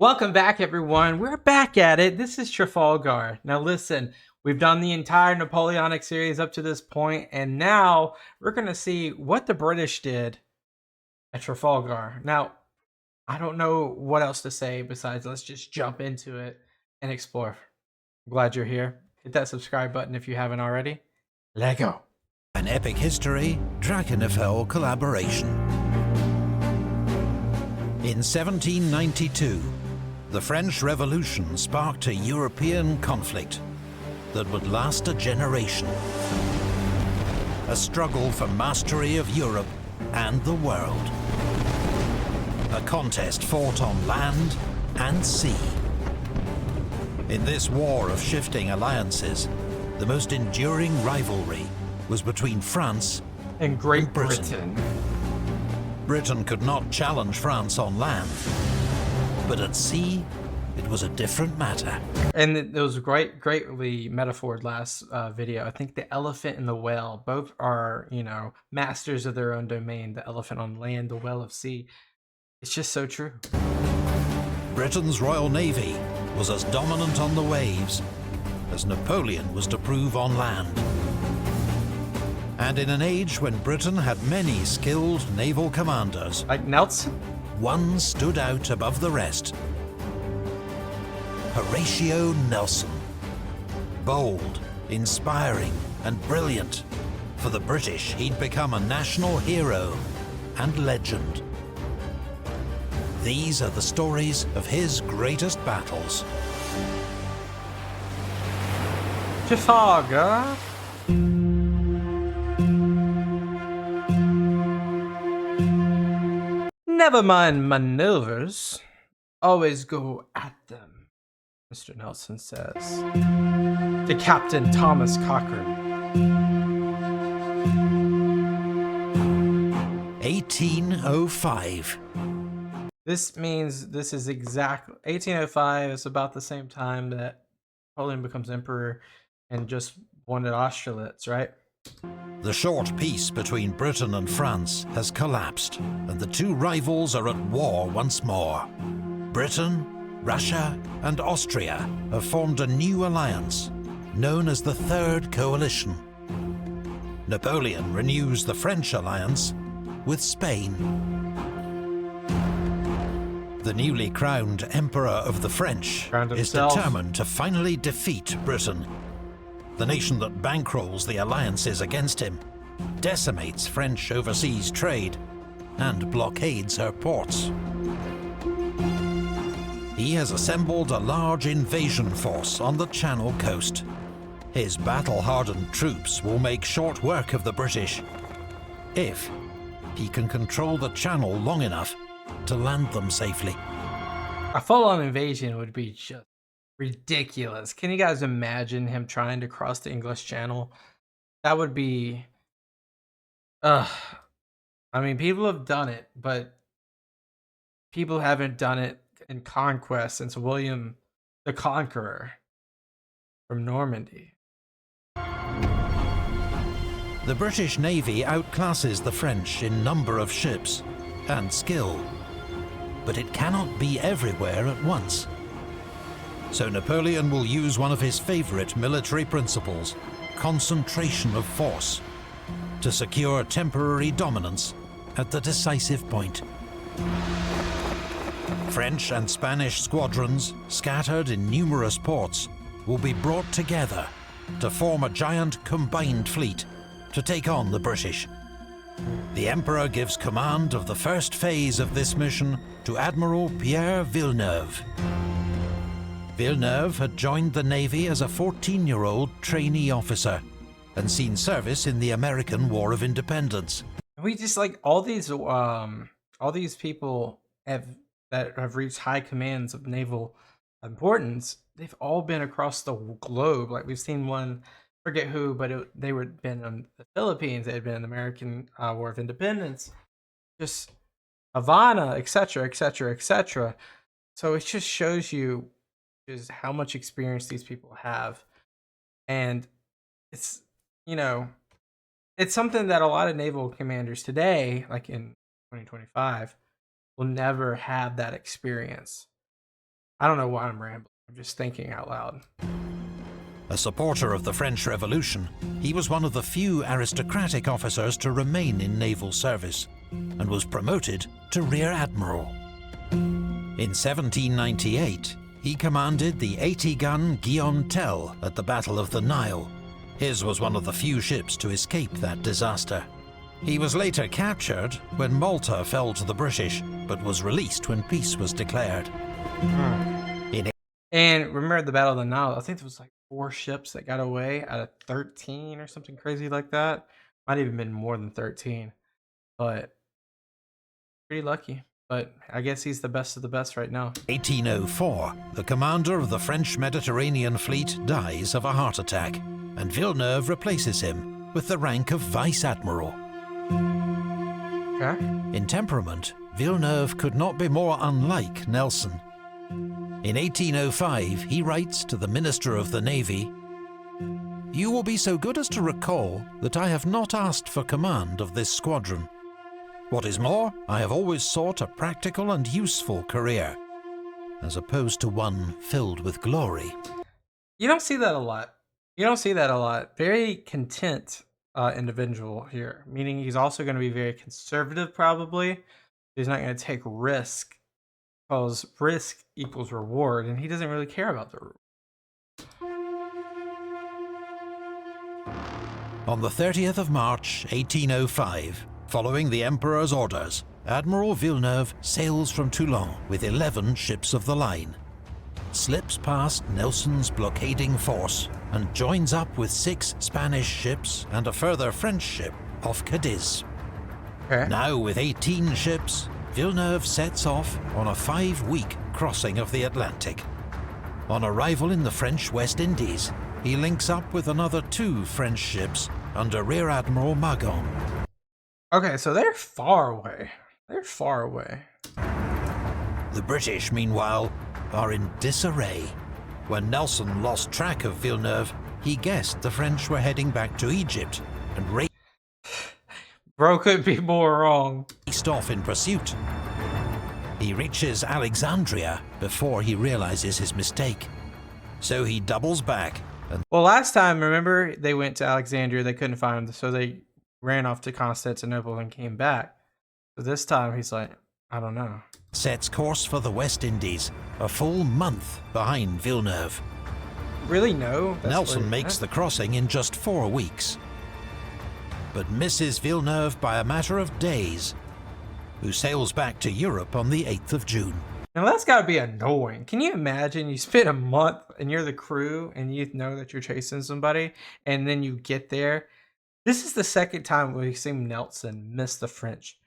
Welcome back, everyone. We're back at it. This is Trafalgar. Now, listen, we've done the entire Napoleonic series up to this point, and now we're going to see what the British did at Trafalgar. Now, I don't know what else to say besides let's just jump into it and explore. I'm glad you're here. Hit that subscribe button if you haven't already. Let go. An epic history, Drachenfell collaboration. In 1792, the French Revolution sparked a European conflict that would last a generation. A struggle for mastery of Europe and the world. A contest fought on land and sea. In this war of shifting alliances, the most enduring rivalry was between France and Great Britain. Britain could not challenge France on land, but at sea, it was a different matter. And it was greatly metaphored last video. I think the elephant and the whale both are, masters of their own domain. The elephant on land, the whale of sea. It's just so true. Britain's Royal Navy was as dominant on the waves as Napoleon was to prove on land. And in an age when Britain had many skilled naval commanders, like Nelson, one stood out above the rest. Horatio Nelson. Bold, inspiring, and brilliant. For the British, he'd become a national hero and legend. These are the stories of his greatest battles. Trafalgar. Never mind maneuvers. Always go at them, Mr. Nelson says to Captain Thomas Cochrane. 1805. This means this is exactly 1805 is about the same time that Napoleon becomes emperor and just won at Austerlitz, right? The short peace between Britain and France has collapsed, and the two rivals are at war once more. Britain, Russia, and Austria have formed a new alliance, known as the Third Coalition. Napoleon renews the French alliance with Spain. The newly crowned Emperor of the French is determined to finally defeat Britain. The nation that bankrolls the alliances against him, decimates French overseas trade, and blockades her ports. He has assembled a large invasion force on the Channel coast. His battle-hardened troops will make short work of the British, if he can control the Channel long enough to land them safely. A full-on invasion would be just ridiculous. Can you guys imagine him trying to cross the English Channel? That would be... I mean, people have done it, but people haven't done it in conquest since William the Conqueror from Normandy. The British Navy outclasses the French in number of ships and skill, but it cannot be everywhere at once. So Napoleon will use one of his favorite military principles, concentration of force, to secure temporary dominance at the decisive point. French and Spanish squadrons, scattered in numerous ports, will be brought together to form a giant combined fleet to take on the British. The Emperor gives command of the first phase of this mission to Admiral Pierre Villeneuve. Villeneuve had joined the Navy as a 14-year-old trainee officer and seen service in the American War of Independence. We just like all these people that have reached high commands of naval importance. They've all been across the globe. Like we've seen one, forget who, but they were been in the Philippines. They had been in the American War of Independence, just Havana, etc., etc., etc. So it just shows you is how much experience these people have, and it's it's something that a lot of naval commanders today, like in 2025, will never have that experience. I don't know why I'm rambling. I'm just thinking out loud. A supporter of the French Revolution, he was one of the few aristocratic officers to remain in naval service, and was promoted to Rear Admiral. In 1798, he commanded the 80-gun Guillaume Tell at the Battle of the Nile. His was one of the few ships to escape that disaster. He was later captured when Malta fell to the British, but was released when peace was declared. And remember the Battle of the Nile? I think there was like 4 ships that got away out of 13 or something crazy like that. Might even been more than 13, but pretty lucky. But I guess he's the best of the best right now. 1804, the commander of the French Mediterranean fleet dies of a heart attack, and Villeneuve replaces him with the rank of Vice Admiral. Okay. In temperament, Villeneuve could not be more unlike Nelson. In 1805, he writes to the Minister of the Navy, "You will be so good as to recall that I have not asked for command of this squadron. What is more, I have always sought a practical and useful career, as opposed to one filled with glory." You don't see that a lot. You don't see that a lot. Very content individual here, meaning he's also going to be very conservative probably. He's not going to take risk, because risk equals reward, and he doesn't really care about the reward. On the 30th of March, 1805, following the Emperor's orders, Admiral Villeneuve sails from Toulon with 11 ships of the line, slips past Nelson's blockading force, and joins up with 6 Spanish ships and a further French ship off Cadiz. Okay. Now with 18 ships, Villeneuve sets off on a 5-week crossing of the Atlantic. On arrival in the French West Indies, he links up with another 2 French ships under Rear Admiral Magon. Okay, so they're far away. They're far away. The British, meanwhile, are in disarray. When Nelson lost track of Villeneuve, he guessed the French were heading back to Egypt and Bro couldn't be more wrong. raced off in pursuit. He reaches Alexandria before he realizes his mistake. So he doubles back and Well, last time, remember, they went to Alexandria, they couldn't find him, so they ran off to Constantinople and came back. So this time he's like, I don't know. sets course for the West Indies, a full month behind Villeneuve. Really, no? That's Nelson where- makes the crossing in just 4 weeks, but misses Villeneuve by a matter of days, who sails back to Europe on the 8th of June. Now that's gotta be annoying. Can you imagine you spend a month and you're the crew and you know that you're chasing somebody, and then you get there? This is the second time we've seen Nelson miss the French.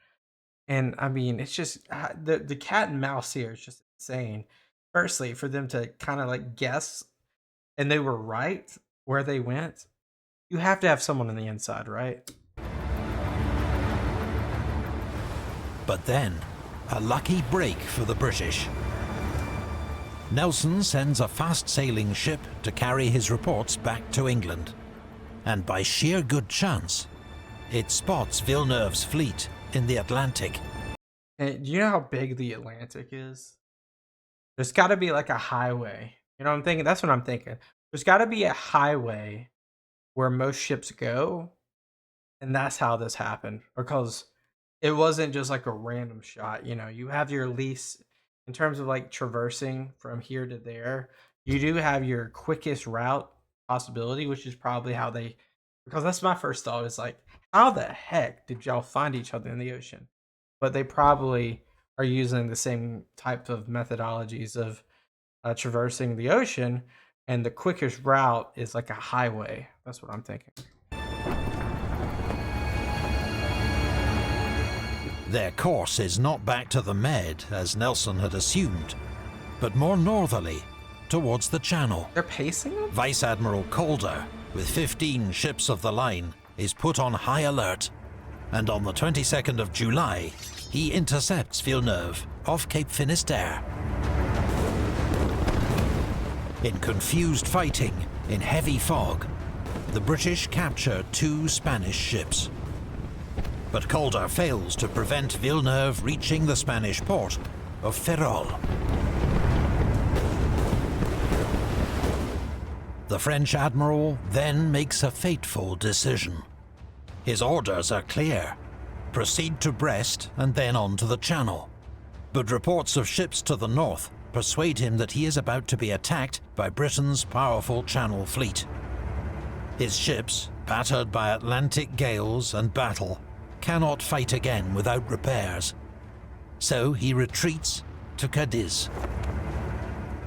And I mean, it's just the cat and mouse here is just insane. Firstly, for them to kind of like guess and they were right where they went, you have to have someone on the inside, right? But then, a lucky break for the British. Nelson sends a fast-sailing ship to carry his reports back to England, and by sheer good chance, it spots Villeneuve's fleet in the Atlantic. And do you know how big the Atlantic is? There's got to be like a highway. You know what I'm thinking? That's what I'm thinking. There's got to be a highway where most ships go, and that's how this happened. Because it wasn't just like a random shot. You know, you have your least, in terms of like traversing from here to there, you do have your quickest route possibility, which is probably how they, because that's my first thought, is like, how the heck did y'all find each other in the ocean? But they probably are using the same type of methodologies of traversing the ocean, and the quickest route is like a highway. That's what I'm thinking. Their course is not back to the Med, as Nelson had assumed, but more northerly, towards the Channel. They're pacing them? Vice Admiral Calder, with 15 ships of the line, is put on high alert, and on the 22nd of July, he intercepts Villeneuve off Cape Finisterre. In confused fighting, in heavy fog, the British capture 2 Spanish ships. But Calder fails to prevent Villeneuve reaching the Spanish port of Ferrol. The French admiral then makes a fateful decision. His orders are clear: proceed to Brest and then on to the Channel. But reports of ships to the north persuade him that he is about to be attacked by Britain's powerful Channel fleet. His ships, battered by Atlantic gales and battle, cannot fight again without repairs. So he retreats to Cadiz.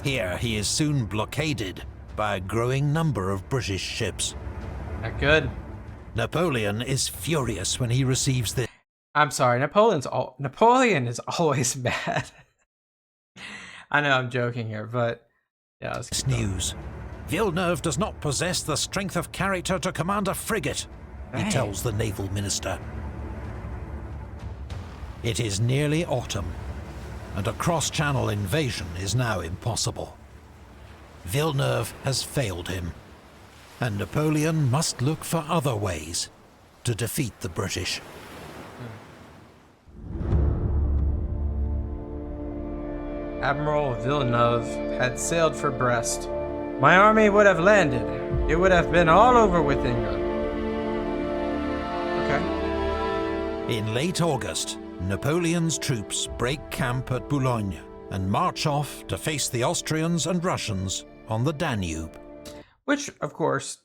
Here he is soon blockaded by a growing number of British ships. Not good. Napoleon is furious when he receives this. I'm sorry, Napoleon is always bad. I know I'm joking here, but yeah, This news. Villeneuve does not possess the strength of character to command a frigate, he tells the naval minister. It is nearly autumn, and a cross-channel invasion is now impossible. Villeneuve has failed him, and Napoleon must look for other ways to defeat the British. Admiral Villeneuve had sailed for Brest. My army would have landed. It would have been all over with England. Okay. In late August, Napoleon's troops break camp at Boulogne and march off to face the Austrians and Russians on the Danube. Which, of course,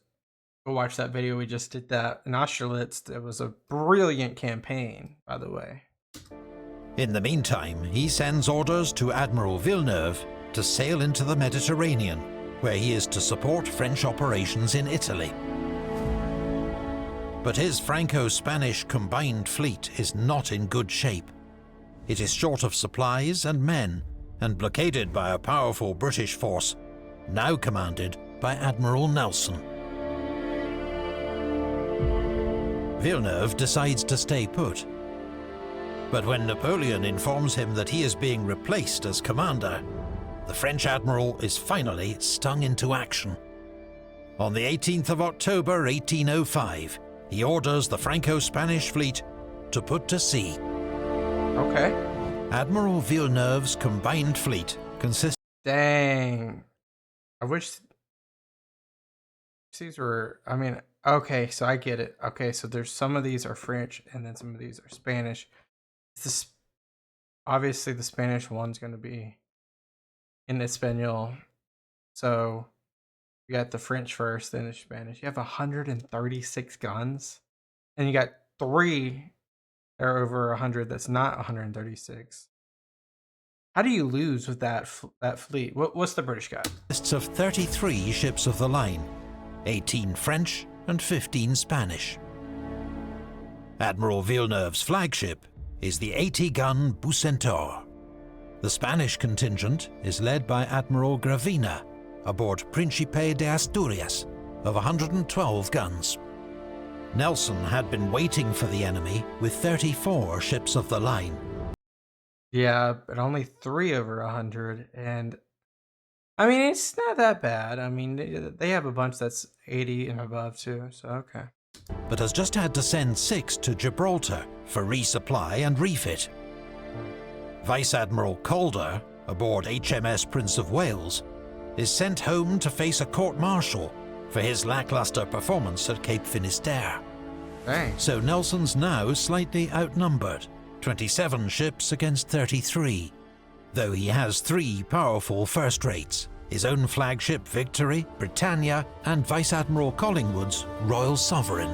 go watch that video we just did that in Austerlitz. It was a brilliant campaign, by the way. In the meantime, he sends orders to Admiral Villeneuve to sail into the Mediterranean, where he is to support French operations in Italy. But his Franco-Spanish combined fleet is not in good shape. It is short of supplies and men, and blockaded by a powerful British force, now commanded by Admiral Nelson. Villeneuve decides to stay put. But when Napoleon informs him that he is being replaced as commander, the French admiral is finally stung into action. On the 18th of October 1805, he orders the Franco-Spanish fleet to put to sea. Okay. Admiral Villeneuve's combined fleet consists... Dang. I wish these were, I mean, okay, so I get it. Okay, so there's some of these are French and then some of these are Spanish. This, obviously the Spanish one's going to be in Espanol. So you got the French first, then the Spanish. You have 136 guns, and you got 3 that are over 100 that's not 136. How do you lose with that fleet? What's the British got? Consists of 33 ships of the line, 18 French and 15 Spanish. Admiral Villeneuve's flagship is the 80-gun Bucentaure. The Spanish contingent is led by Admiral Gravina aboard Príncipe de Asturias of 112 guns. Nelson had been waiting for the enemy with 34 ships of the line. Yeah, but only 3 over 100, and I mean, it's not that bad. I mean, they have a bunch that's 80 and above too, so okay. But has just had to send 6 to Gibraltar for resupply and refit. Vice Admiral Calder, aboard HMS Prince of Wales, is sent home to face a court-martial for his lackluster performance at Cape Finisterre. Dang. So Nelson's now slightly outnumbered, 27 ships against 33, though he has 3 powerful first-rates, his own flagship Victory, Britannia, and Vice Admiral Collingwood's Royal Sovereign.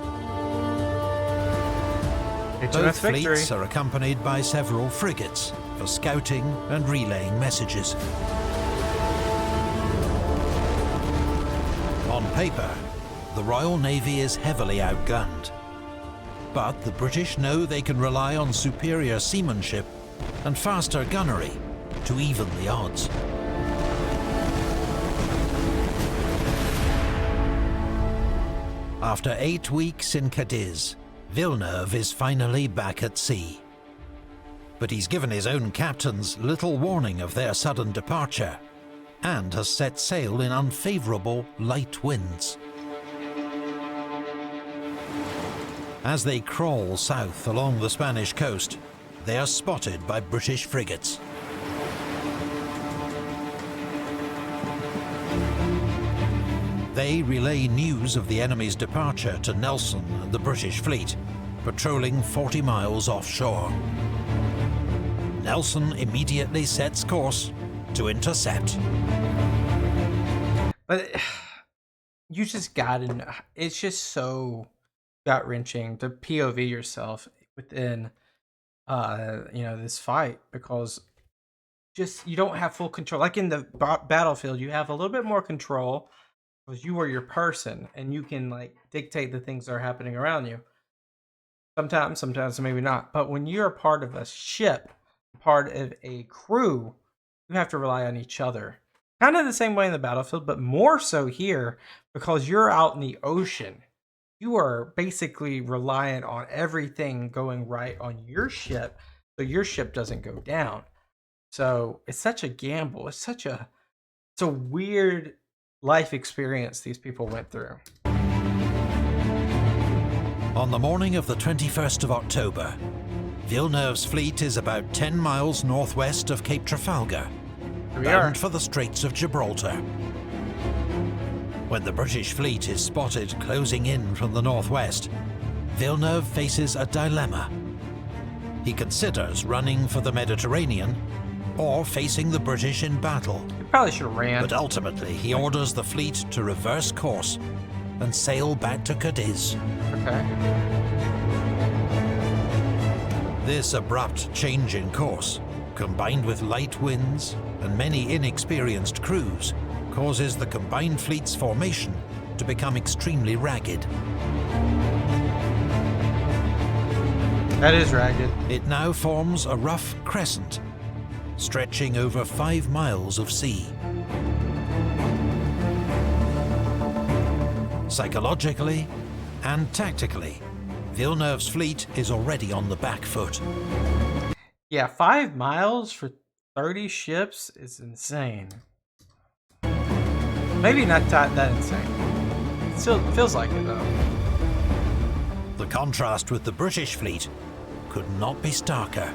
Both fleets are accompanied by several frigates for scouting and relaying messages. On paper, the Royal Navy is heavily outgunned, but the British know they can rely on superior seamanship and faster gunnery to even the odds. After 8 weeks in Cadiz, Villeneuve is finally back at sea. But he's given his own captains little warning of their sudden departure, and has set sail in unfavourable light winds. As they crawl south along the Spanish coast, they are spotted by British frigates. They relay news of the enemy's departure to Nelson and the British fleet, patrolling 40 miles offshore. Nelson immediately sets course to intercept. But you just gotta know. It's just so gut-wrenching to POV yourself within, this fight, because just you don't have full control. Like in the battlefield, you have a little bit more control because you are your person and you can like dictate the things that are happening around you. Sometimes maybe not. But when you're a part of a ship, part of a crew, you have to rely on each other. Kind of the same way in the battlefield, but more so here because you're out in the ocean. You are basically reliant on everything going right on your ship so your ship doesn't go down. So it's such a gamble. It's a weird life experience these people went through. On the morning of the 21st of October, Villeneuve's fleet is about 10 miles northwest of Cape Trafalgar, bound for the Straits of Gibraltar. When the British fleet is spotted closing in from the northwest, Villeneuve faces a dilemma. He considers running for the Mediterranean or facing the British in battle. You probably should have ran. But ultimately, he orders the fleet to reverse course and sail back to Cadiz. Okay. This abrupt change in course, combined with light winds and many inexperienced crews, causes the combined fleet's formation to become extremely ragged. That is ragged. It now forms a rough crescent, stretching over 5 miles of sea. Psychologically and tactically, Villeneuve's fleet is already on the back foot. Yeah, 5 miles for 30 ships is insane. Maybe not that insane. It still feels like it though. The contrast with the British fleet could not be starker.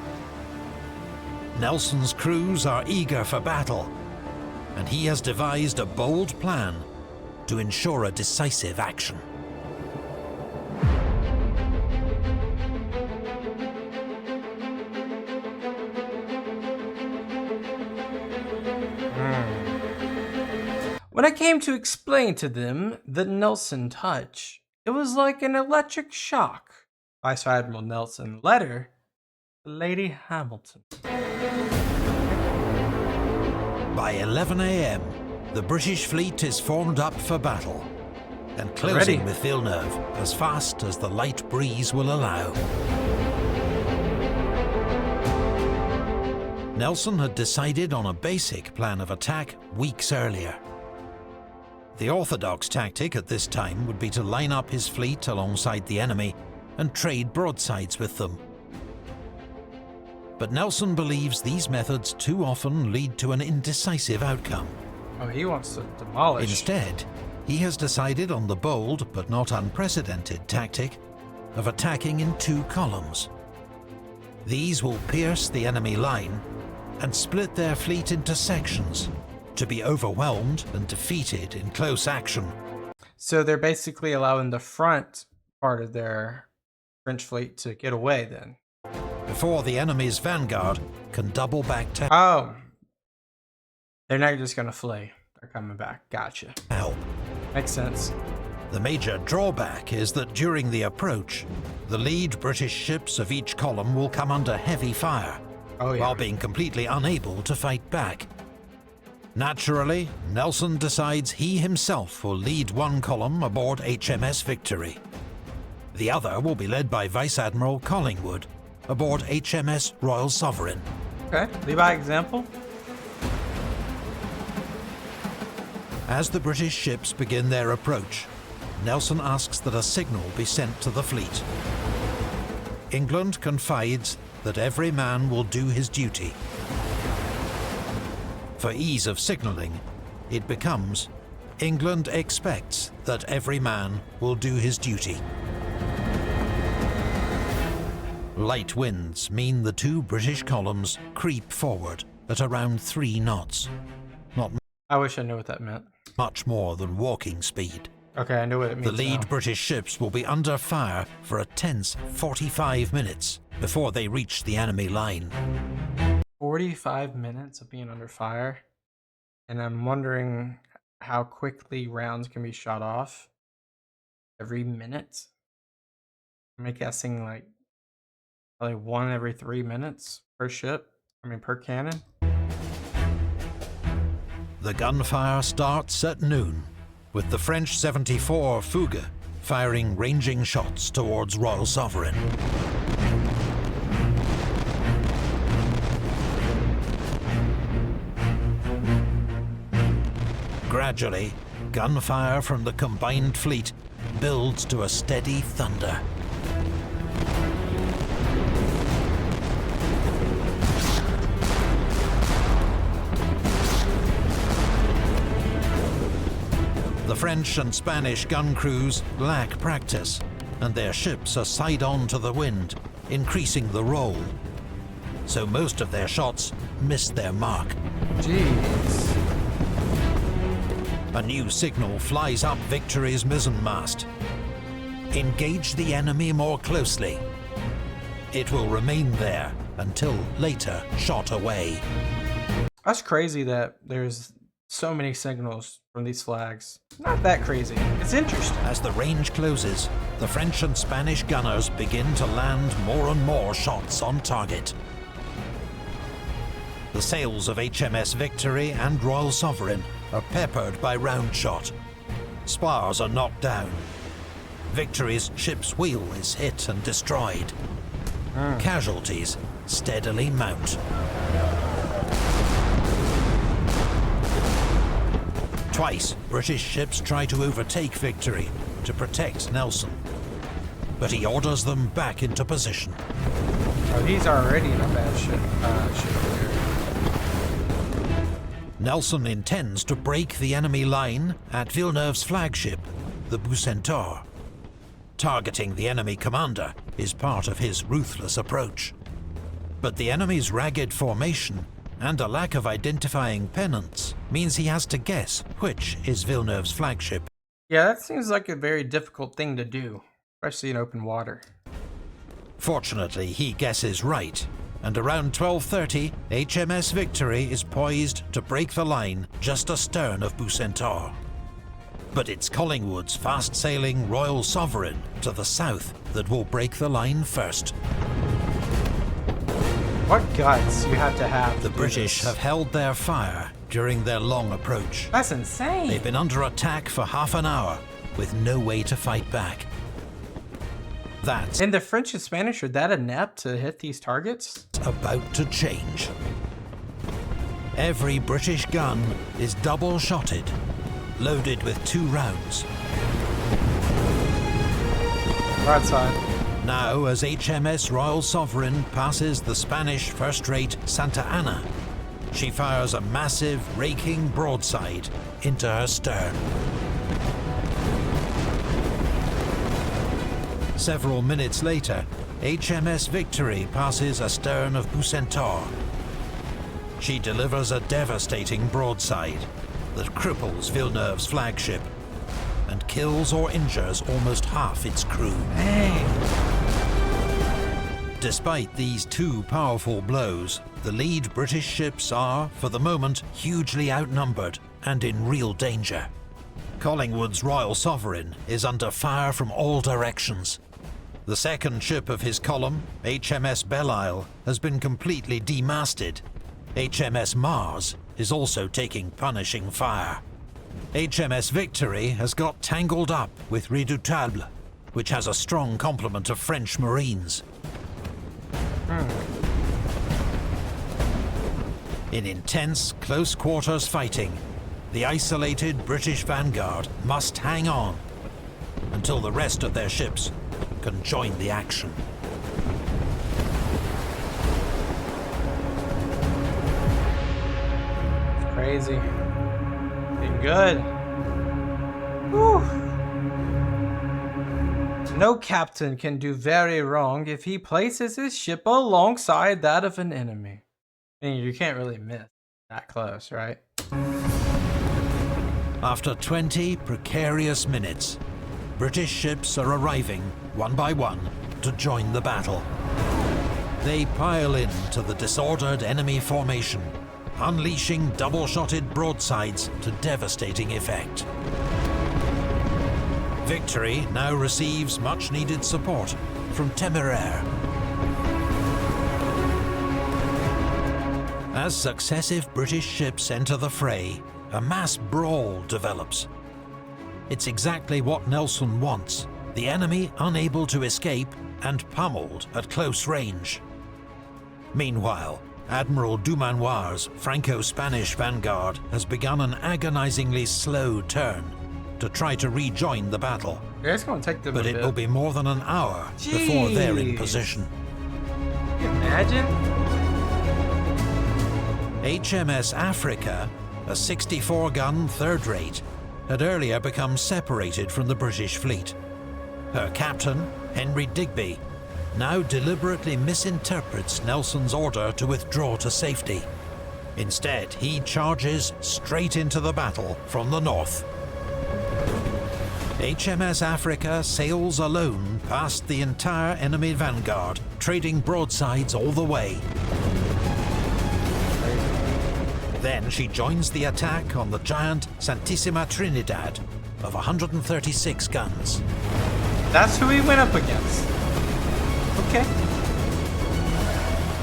Nelson's crews are eager for battle, and he has devised a bold plan to ensure a decisive action. When I came to explain to them the Nelson touch, it was like an electric shock. Vice Admiral Nelson, letter to Lady Hamilton. By 11 a.m., the British fleet is formed up for battle and closing with Villeneuve as fast as the light breeze will allow. Nelson had decided on a basic plan of attack weeks earlier. The orthodox tactic at this time would be to line up his fleet alongside the enemy and trade broadsides with them. But Nelson believes these methods too often lead to an indecisive outcome. Oh, he wants to demolish. Instead, he has decided on the bold but not unprecedented tactic of attacking in 2 columns. These will pierce the enemy line and split their fleet into sections to be overwhelmed and defeated in close action. So they're basically allowing the front part of their French fleet to get away then. Before the enemy's vanguard can double back to Oh. They're not just gonna flee. They're coming back. Gotcha. help. Makes sense. The major drawback is that during the approach, the lead British ships of each column will come under heavy fire, while being completely unable to fight back. Naturally, Nelson decides he himself will lead one column aboard HMS Victory. The other will be led by Vice Admiral Collingwood aboard HMS Royal Sovereign. Okay, lead by example. As the British ships begin their approach, Nelson asks that a signal be sent to the fleet. England confides that every man will do his duty. For ease of signalling, it becomes, England expects that every man will do his duty. Light winds mean the 2 British columns creep forward at around 3 knots. I wish I knew what that meant. much more than walking speed. Okay, I know what it means The lead now. British ships will be under fire for a tense 45 minutes before they reach the enemy line. 45 minutes of being under fire. And I'm wondering how quickly rounds can be shot off. Every minute? I'm guessing like probably one every 3 minutes per ship. I mean, per cannon. The gunfire starts at noon, with the French 74 Fougue firing ranging shots towards Royal Sovereign. Gradually, gunfire from the combined fleet builds to a steady thunder. The French and Spanish gun crews lack practice, and their ships are side-on to the wind, increasing the roll. So most of their shots miss their mark. Jeez. A new signal flies up Victory's mizzenmast. Engage the enemy more closely. It will remain there until later shot away. That's crazy that there's so many signals from these flags. Not that crazy. It's interesting. As the range closes, the French and Spanish gunners begin to land more and more shots on target. The sails of HMS Victory and Royal Sovereign are peppered by round shot. Spars are knocked down. Victory's ship's wheel is hit and destroyed. Casualties steadily mount. Twice, British ships try to overtake Victory to protect Nelson, but he orders them back into position. Oh, he's already in a bad ship here. Nelson intends to break the enemy line at Villeneuve's flagship, the Bucentaure. Targeting the enemy commander is part of his ruthless approach. But the enemy's ragged formation and a lack of identifying pennants means he has to guess which is Villeneuve's flagship. Yeah, that seems like a very difficult thing to do, especially in open water. Fortunately, he guesses right, and around 12:30, HMS Victory is poised to break the line just astern of Bucentaure. But it's Collingwood's fast-sailing Royal Sovereign to the south that will break the line first. What guts you have to have. The British have held their fire during their long approach. That's insane. They've been under attack for half an hour, with no way to fight back. That's And the French and Spanish are that inept to hit these targets? about to change. Every British gun is double-shotted, loaded with 2 rounds. Broadside. Now, as HMS Royal Sovereign passes the Spanish first-rate Santa Ana, she fires a massive, raking broadside into her stern. Several minutes later, HMS Victory passes astern of Bucentaure. She delivers a devastating broadside that cripples Villeneuve's flagship and kills or injures almost half its crew. Despite these 2 powerful blows, the lead British ships are, for the moment, hugely outnumbered and in real danger. Collingwood's Royal Sovereign is under fire from all directions. The second ship of his column, HMS Belle-Isle, has been completely demasted. HMS Mars is also taking punishing fire. HMS Victory has got tangled up with Redoutable, which has a strong complement of French Marines. In intense, close-quarters fighting, the isolated British vanguard must hang on until the rest of their ships can join the action. It's crazy. Getting good. Whew. No captain can do very wrong if he places his ship alongside that of an enemy. I mean, you can't really miss that close, right? After 20 precarious minutes, British ships are arriving, one by one, to join the battle. They pile into the disordered enemy formation, unleashing double-shotted broadsides to devastating effect. Victory now receives much-needed support from Téméraire. As successive British ships enter the fray, a mass brawl develops. It's exactly what Nelson wants, the enemy unable to escape and pummeled at close range. Meanwhile, Admiral Dumanoir's Franco-Spanish vanguard has begun an agonizingly slow turn to try to rejoin the battle. Yeah, it's gonna take them but a it bit. will be more than an hour before they're in Jeez. position. Can you imagine? HMS Africa, a 64-gun third rate, had earlier become separated from the British fleet. Her captain, Henry Digby, now deliberately misinterprets Nelson's order to withdraw to safety. Instead, he charges straight into the battle from the north. HMS Africa sails alone past the entire enemy vanguard, trading broadsides all the way. Then she joins the attack on the giant Santissima Trinidad of 136 guns. That's who he went up against. Okay.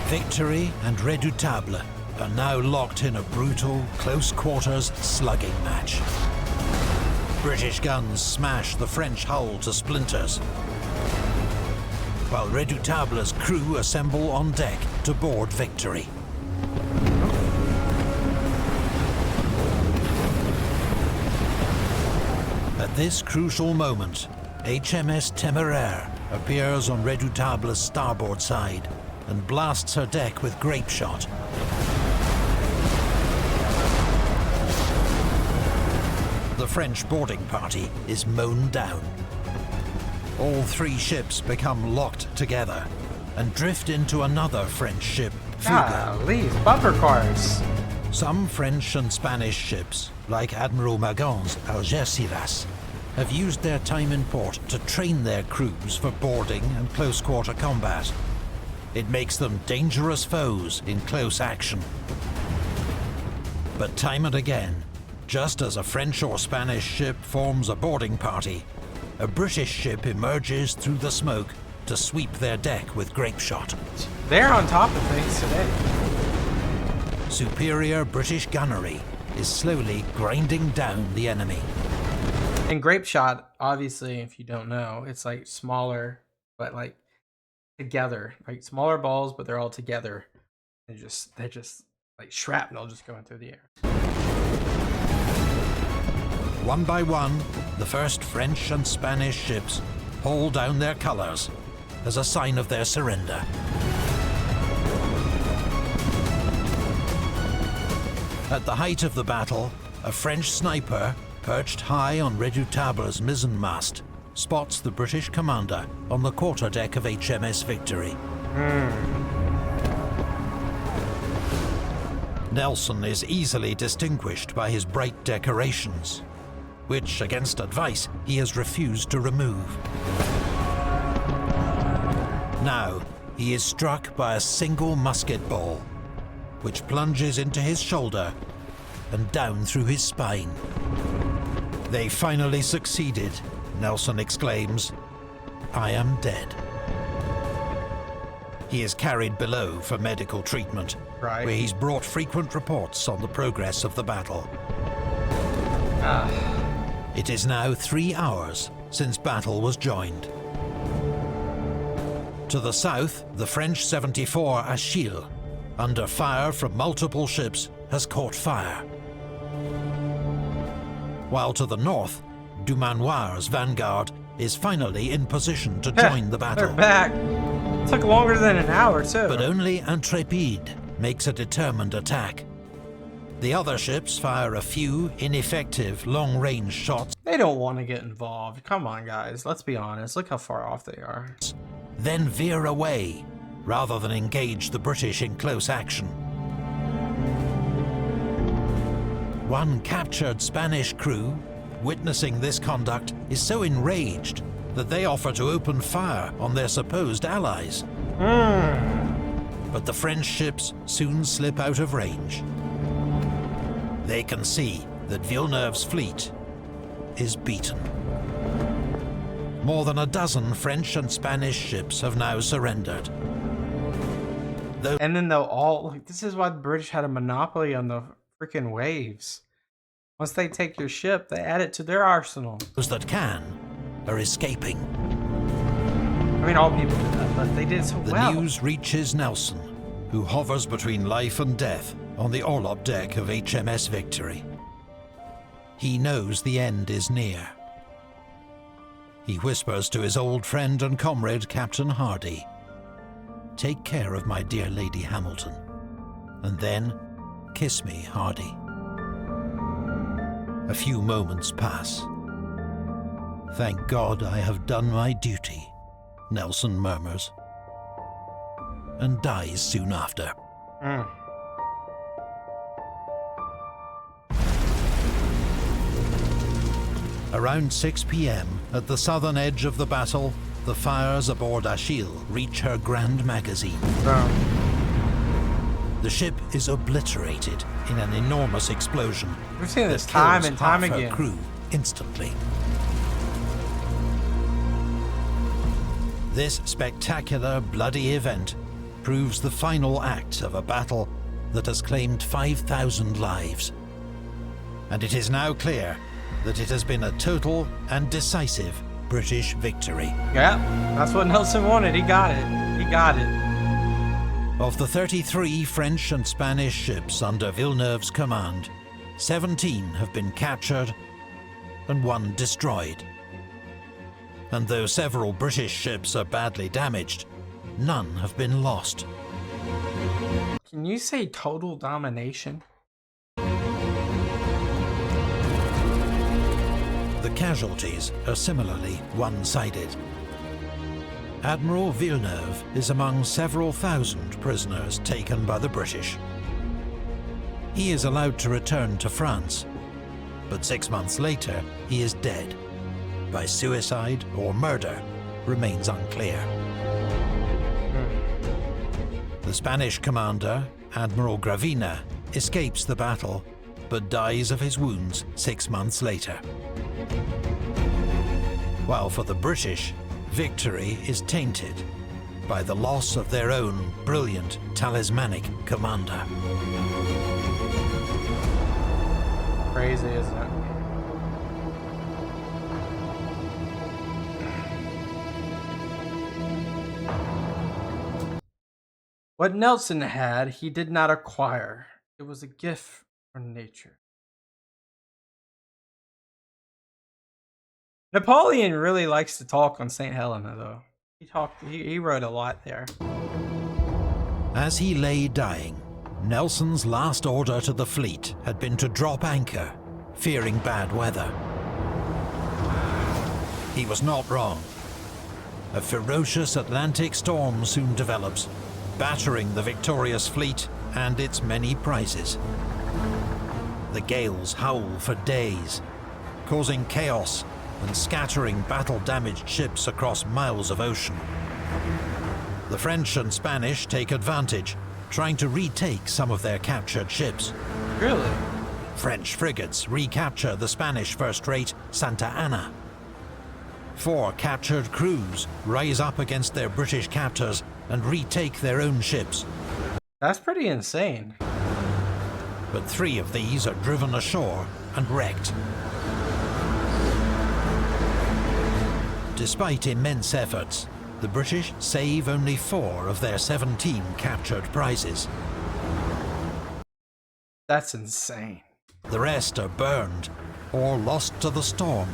Victory and Redoutable are now locked in a brutal, close-quarters slugging match. British guns smash the French hull to splinters, while Redoutable's crew assemble on deck to board Victory. At this crucial moment, HMS Téméraire appears on Redoutable's starboard side and blasts her deck with grape shot. The French boarding party is mown down. All three ships become locked together and drift into another French ship, Fouga. Golly, bumper cars. Some French and Spanish ships, like Admiral Magon's Algeciras, have used their time in port to train their crews for boarding and close-quarter combat. It makes them dangerous foes in close action. But time and again, just as a French or Spanish ship forms a boarding party, a British ship emerges through the smoke to sweep their deck with grape shot. They're on top of things today. Superior British gunnery is slowly grinding down the enemy. And grape shot, obviously, if you don't know, it's like smaller, but like together, like smaller balls, but they're all together. They're just like shrapnel just going through the air. One by one, the first French and Spanish ships haul down their colours as a sign of their surrender. At the height of the battle, a French sniper, perched high on Redoutable's mizzenmast, spots the British commander on the quarterdeck of HMS Victory. Nelson is easily distinguished by his bright decorations, which, against advice, he has refused to remove. Now, he is struck by a single musket ball, which plunges into his shoulder and down through his spine. "They finally succeeded," Nelson exclaims. "I am dead." He is carried below for medical treatment, Right. where he's brought frequent reports on the progress of the battle. It is now 3 hours since battle was joined. To the south, the French 74 Achille, under fire from multiple ships, has caught fire. While to the north, Dumanoir's vanguard is finally in position to join the battle. They're back. It took longer than an hour, too. But only Intrépide makes a determined attack. The other ships fire a few ineffective long-range shots, They don't want to get involved. Come on, guys. Let's be honest. Look how far off they are. then veer away, rather than engage the British in close action. One captured Spanish crew, witnessing this conduct, is so enraged that they offer to open fire on their supposed allies. But the French ships soon slip out of range. They can see that Villeneuve's fleet is beaten. More than a dozen French and Spanish ships have now surrendered. And then they'll all, like, this is why the British had a monopoly on the freaking waves. Once they take your ship, they add it to their arsenal. Those that can are escaping. I mean, all people did that, but they did so well. The news reaches Nelson, who hovers between life and death on the orlop deck of HMS Victory. He knows the end is near. He whispers to his old friend and comrade, Captain Hardy, "Take care of my dear Lady Hamilton, and then kiss me, Hardy." A few moments pass. "Thank God I have done my duty," Nelson murmurs, and dies soon after. Around 6 p.m, at the southern edge of the battle, the fires aboard Achille reach her grand magazine. The ship is obliterated in an enormous explosion. We've seen this that time kills and time half her again. crew instantly. This spectacular, bloody event proves the final act of a battle that has claimed 5,000 lives. And it is now clear that it has been a total and decisive British victory. Yeah, that's what Nelson wanted. He got it. He got it. Of the 33 French and Spanish ships under Villeneuve's command, 17 have been captured and 1 destroyed. And though several British ships are badly damaged, none have been lost. Can you say total domination? The casualties are similarly one-sided. Admiral Villeneuve is among several thousand prisoners taken by the British. He is allowed to return to France, but 6 months later he is dead. By suicide or murder remains unclear. The Spanish commander, Admiral Gravina, escapes the battle, but dies of his wounds 6 months later. While for the British, victory is tainted by the loss of their own brilliant, talismanic commander. Crazy, isn't it? What Nelson had, he did not acquire. It was a gift from nature. Napoleon really likes to talk on St. Helena, though. He wrote a lot there. As he lay dying, Nelson's last order to the fleet had been to drop anchor, fearing bad weather. He was not wrong. A ferocious Atlantic storm soon develops, battering the victorious fleet and its many prizes. The gales howl for days, causing chaos and scattering battle-damaged ships across miles of ocean. The French and Spanish take advantage, trying to retake some of their captured ships. Really? French frigates recapture the Spanish first-rate Santa Ana. 4 captured crews rise up against their British captors and retake their own ships. That's pretty insane. But 3 of these are driven ashore and wrecked. Despite immense efforts, the British save only 4 of their 17 captured prizes. That's insane. The rest are burned or lost to the storm,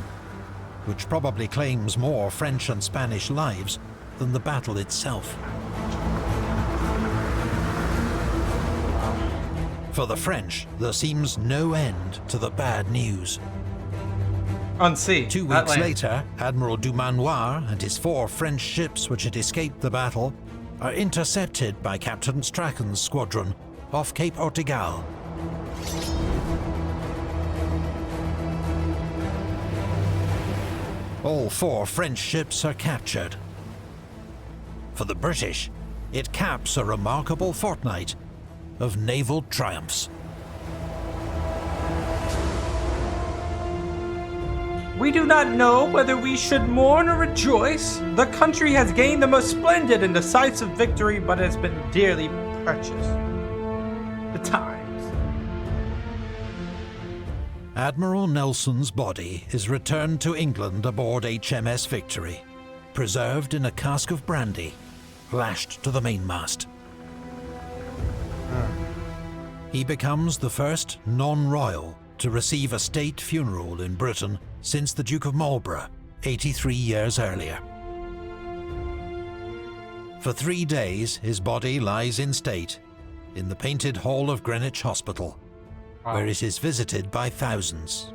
which probably claims more French and Spanish lives than the battle itself. For the French, there seems no end to the bad news. On sea. 2 not weeks land. later, Admiral Dumanoir and his 4 French ships which had escaped the battle are intercepted by Captain Strachan's squadron off Cape Ortegal. All 4 French ships are captured. For the British, it caps a remarkable fortnight of naval triumphs. We do not know whether we should mourn or rejoice. The country has gained the most splendid and decisive victory, but has been dearly purchased. The times. Admiral Nelson's body is returned to England aboard HMS Victory, preserved in a cask of brandy, lashed to the mainmast. He becomes the first non-royal to receive a state funeral in Britain since the Duke of Marlborough, 83 years earlier. For 3 days, his body lies in state in the Painted Hall of Greenwich Hospital, where it is visited by thousands.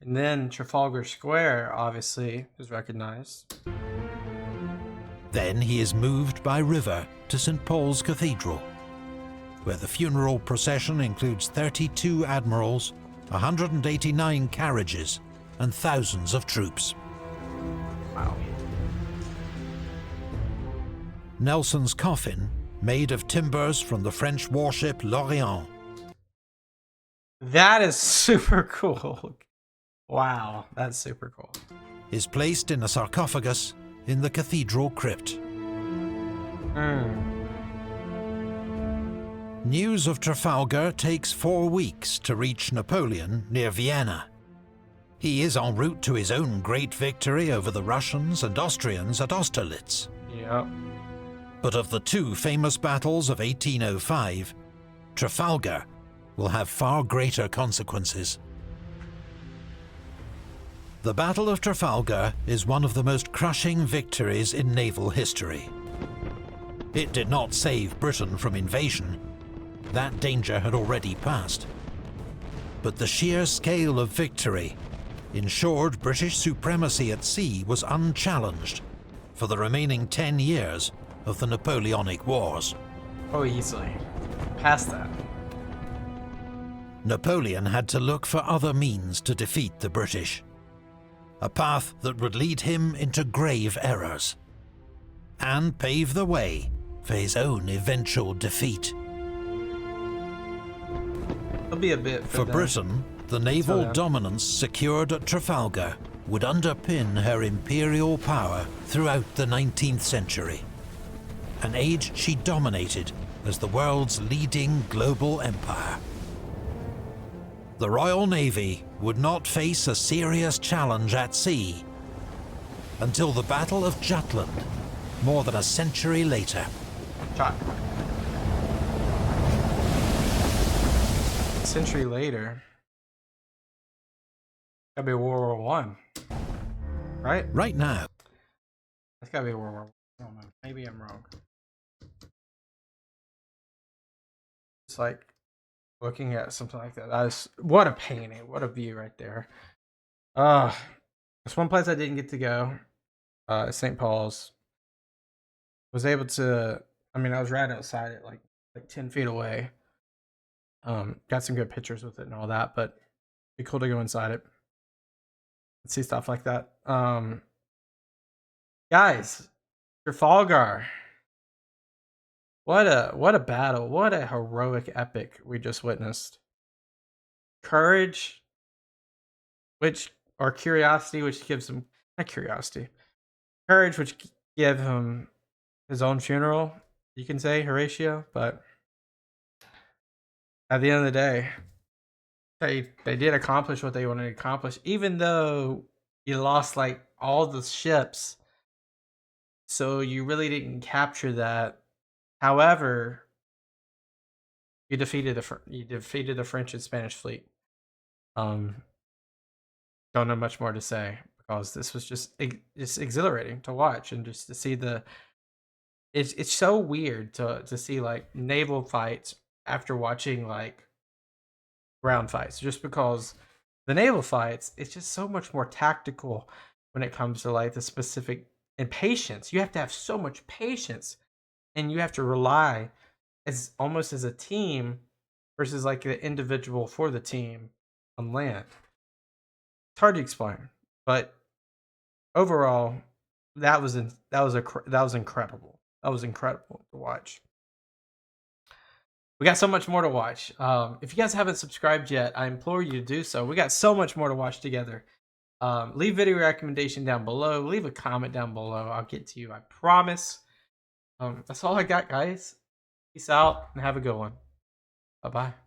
And then Trafalgar Square, obviously, is recognized. Then he is moved by river to St. Paul's Cathedral, where the funeral procession includes 32 admirals, 189 carriages, and thousands of troops. Wow. Nelson's coffin, made of timbers from the French warship L'Orient, That is super cool. Wow, that's super cool. is placed in a sarcophagus in the cathedral crypt. News of Trafalgar takes 4 weeks to reach Napoleon near Vienna. He is en route to his own great victory over the Russians and Austrians at Austerlitz. Yep. But of the 2 famous battles of 1805, Trafalgar will have far greater consequences. The Battle of Trafalgar is one of the most crushing victories in naval history. It did not save Britain from invasion. That danger had already passed. But the sheer scale of victory ensured British supremacy at sea was unchallenged for the remaining 10 years of the Napoleonic Wars. Oh, easily. Past that. Napoleon had to look for other means to defeat the British, a path that would lead him into grave errors and pave the way for his own eventual defeat. It'll be a bit For Britain, the naval dominance secured at Trafalgar would underpin her imperial power throughout the 19th century, an age she dominated as the world's leading global empire. The Royal Navy would not face a serious challenge at sea until the Battle of Jutland, more than a century later. A century later. Gotta be World War One, right? Right now, That's gotta be World War One. I don't know. Maybe I'm wrong. It's like looking at something like that. What a painting! What a view right there. There's one place I didn't get to go. St. Paul's. Was able to. I mean, I was right outside it, like 10 feet away. Got some good pictures with it and all that, but it'd be cool to go inside it and see stuff like that. Guys, Trafalgar. What a battle. What a heroic epic we just witnessed. Courage, or curiosity, which gives him, not curiosity. Courage, which give him his own funeral, you can say, Horatio, but at the end of the day, they did accomplish what they wanted to accomplish, even though you lost like all the ships. So you really didn't capture that. However, you defeated the French and Spanish fleet. Don't know much more to say because this was just exhilarating to watch and just to see the. It's so weird to see like naval fights after watching like ground fights, just because the naval fights, it's just so much more tactical when it comes to like the specific and patience. You have to have so much patience and you have to rely as almost as a team versus like the individual for the team on land. It's hard to explain, but overall, that was incredible. That was incredible to watch. We got so much more to watch. If you guys haven't subscribed yet, I implore you to do so. We got so much more to watch together. Leave video recommendation down below. Leave a comment down below. I'll get to you. I promise. That's all I got, guys. Peace out and have a good one. Bye bye.